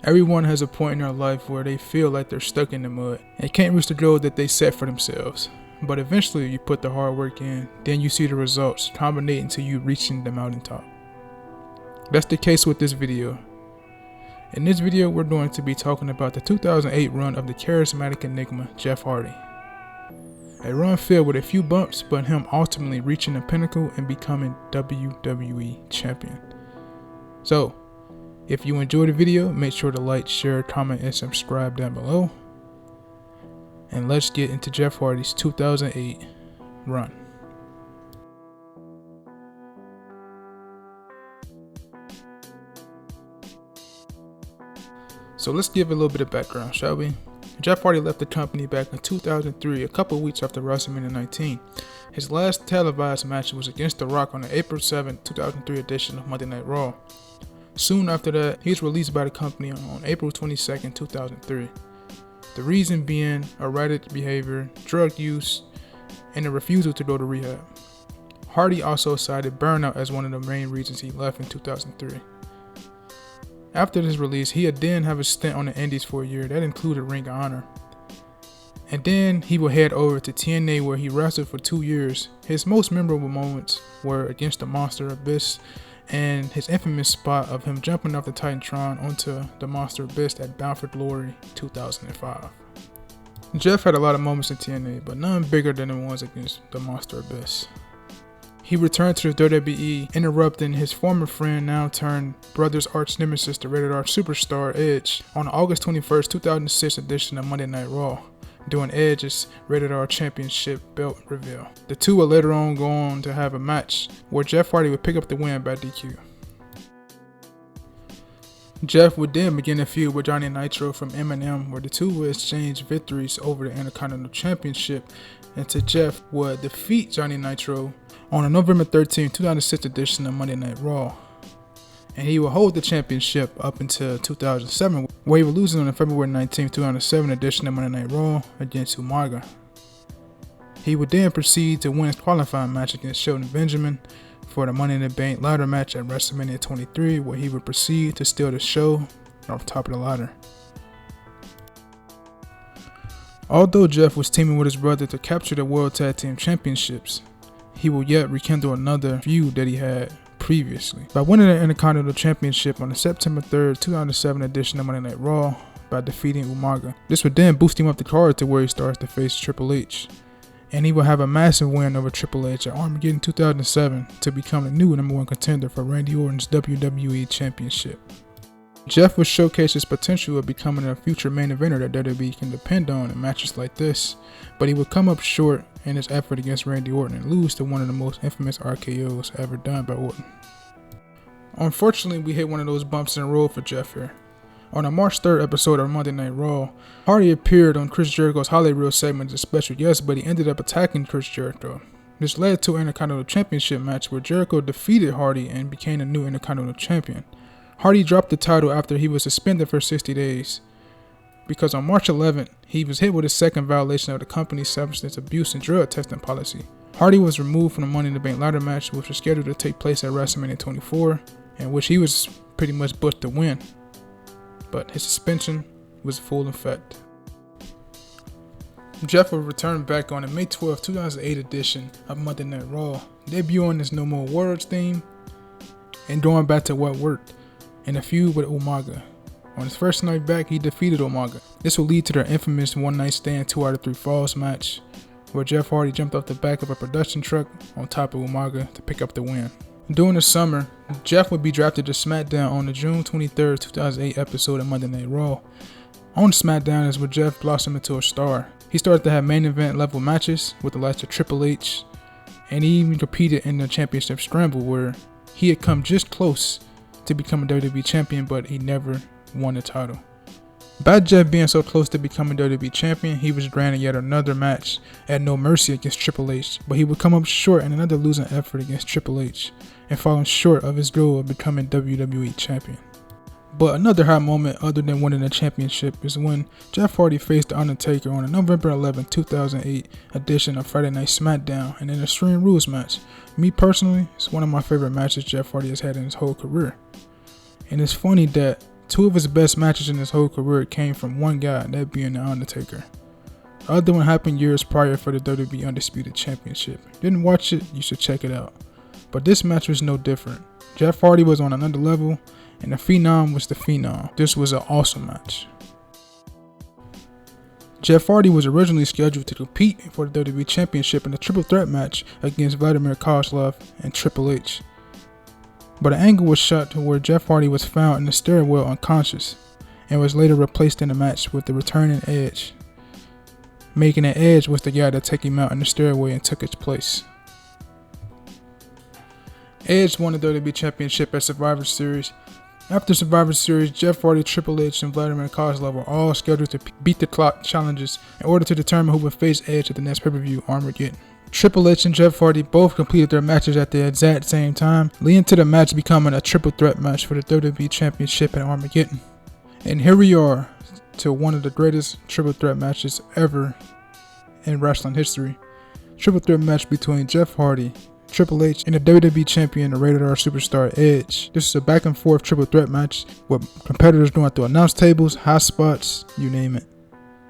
Everyone has a point in their life where they feel like they're stuck in the mud and can't reach the goal that they set for themselves. But eventually you put the hard work in, then you see the results culminating to you reaching the mountaintop. That's the case with this video. In this video, we're going to be talking about the 2008 run of the charismatic enigma Jeff Hardy. A run filled with a few bumps, but him ultimately reaching the pinnacle and becoming WWE Champion. So, if you enjoyed the video, make sure to like, share, comment, and subscribe down below. And let's get into Jeff Hardy's 2008 run. So let's give a little bit of background, shall we? Jeff Hardy left the company back in 2003, a couple weeks after WrestleMania 19. His last televised match was against The Rock on the April 7, 2003 edition of Monday Night Raw. Soon after that, he was released by the company on April 22, 2003. The reason being erratic behavior, drug use, and a refusal to go to rehab. Hardy also cited burnout as one of the main reasons he left in 2003. After this release, he would then have a stint on the Indies for a year that included Ring of Honor. And then he would head over to TNA where he wrestled for 2 years. His most memorable moments were against the Monster Abyss and his infamous spot of him jumping off the Titantron onto the Monster Abyss at Bound for Glory 2005. Jeff had a lot of moments in TNA, but none bigger than the ones against the Monster Abyss. He returned to the WWE, interrupting his former friend, now turned brother's arch nemesis, the Rated R superstar Edge, on the August 21, 2006 edition of Monday Night Raw, during Edge's Rated R Championship belt reveal. The two would later on go on to have a match where Jeff Hardy would pick up the win by DQ. Jeff would then begin a feud with Johnny Nitro from M&M, where the two would exchange victories over the Intercontinental Championship, until Jeff would defeat Johnny Nitro on the November 13, 2006 edition of Monday Night Raw. And he would hold the championship up until 2007, where he would lose it on the February 19, 2007 edition of Monday Night Raw against Umaga. He would then proceed to win his qualifying match against Shelton Benjamin for the Money in the Bank ladder match at WrestleMania 23, where he would proceed to steal the show off the top of the ladder. Although Jeff was teaming with his brother to capture the World Tag Team Championships, he will yet rekindle another feud that he had previously by winning the Intercontinental Championship on the September 3rd, 2007 edition of Monday Night Raw by defeating Umaga. This would then boost him up the card to where he starts to face Triple H. And he will have a massive win over Triple H at Armageddon 2007 to become the new #1 contender for Randy Orton's WWE Championship. Jeff would showcase his potential of becoming a future main eventer that WWE can depend on in matches like this, but he would come up short in his effort against Randy Orton and lose to one of the most infamous RKOs ever done by Orton. Unfortunately, we hit one of those bumps in the road for Jeff here. On the March 3rd episode of Monday Night Raw, Hardy appeared on Chris Jericho's Hollywood segment as a special guest, but he ended up attacking Chris Jericho. This led to an Intercontinental Championship match where Jericho defeated Hardy and became the new Intercontinental Champion. Hardy dropped the title after he was suspended for 60 days. Because on March 11th, he was hit with a second violation of the company's substance abuse and drug testing policy. Hardy was removed from the Money in the Bank ladder match, which was scheduled to take place at WrestleMania 24, in which he was pretty much booked to win. But his suspension was full effect. Jeff would return back on the May 12, 2008 edition of Monday Night Raw, debuting his No More Words theme and going back to what worked in a feud with Umaga. On his first night back, he defeated Umaga. This would lead to their infamous one-night stand 2 out of 3 falls match, where Jeff Hardy jumped off the back of a production truck on top of Umaga to pick up the win. During the summer, Jeff would be drafted to SmackDown on the June 23, 2008 episode of Monday Night Raw. On SmackDown is where Jeff blossomed into a star. He started to have main event level matches with the likes of Triple H, and he even competed in the Championship Scramble where he had come just close to becoming WWE Champion, but he never won the title. By Jeff being so close to becoming WWE Champion, he was granted yet another match at No Mercy against Triple H, but he would come up short in another losing effort against Triple H and falling short of his goal of becoming WWE Champion. But another high moment other than winning the championship is when Jeff Hardy faced The Undertaker on the November 11, 2008 edition of Friday Night SmackDown in an Extreme Rules match. Me personally, it's one of my favorite matches Jeff Hardy has had in his whole career. And it's funny that Two of his best matches in his whole career came from one guy, that being The Undertaker. The other one happened years prior for the WWE Undisputed Championship. Didn't watch it? You should check it out. But this match was no different. Jeff Hardy was on another level, and the Phenom was the Phenom. This was an awesome match. Jeff Hardy was originally scheduled to compete for the WWE Championship in a triple threat match against Vladimir Kozlov and Triple H. But an angle was shot to where Jeff Hardy was found in the stairwell unconscious, and was later replaced in the match with the returning Edge, making it Edge was the guy that took him out in the stairway and took his place. Edge won the WWE Championship at Survivor Series. After Survivor Series, Jeff Hardy, Triple H, and Vladimir Kozlov were all scheduled to beat the clock challenges in order to determine who would face Edge at the next pay-per-view, Armageddon. Triple H and Jeff Hardy both completed their matches at the exact same time, leading to the match becoming a triple threat match for the WWE Championship at Armageddon. And here we are to one of the greatest triple threat matches ever in wrestling history. Triple threat match between Jeff Hardy, Triple H, and the WWE Champion, the Rated R Superstar Edge. This is a back and forth triple threat match with competitors going through announce tables, high spots, you name it.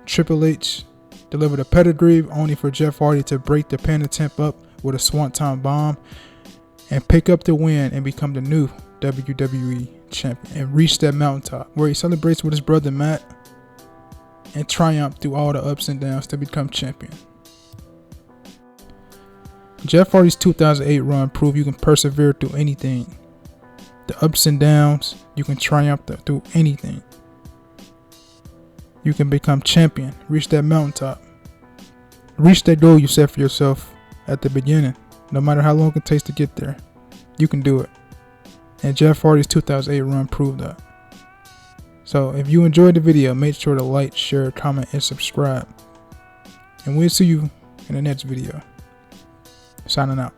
Triple H delivered a pedigree only for Jeff Hardy to break the pin attempt up with a Swanton bomb and pick up the win and become the new WWE Champion and reach that mountaintop where he celebrates with his brother Matt and triumph through all the ups and downs to become champion. Jeff Hardy's 2008 run proved you can persevere through anything. The ups and downs, you can triumph through anything. You can become champion, reach that mountaintop. Reach that goal you set for yourself at the beginning. No matter how long it takes to get there, you can do it. And Jeff Hardy's 2008 run proved that. So if you enjoyed the video, make sure to like, share, comment, and subscribe. And we'll see you in the next video. Signing out.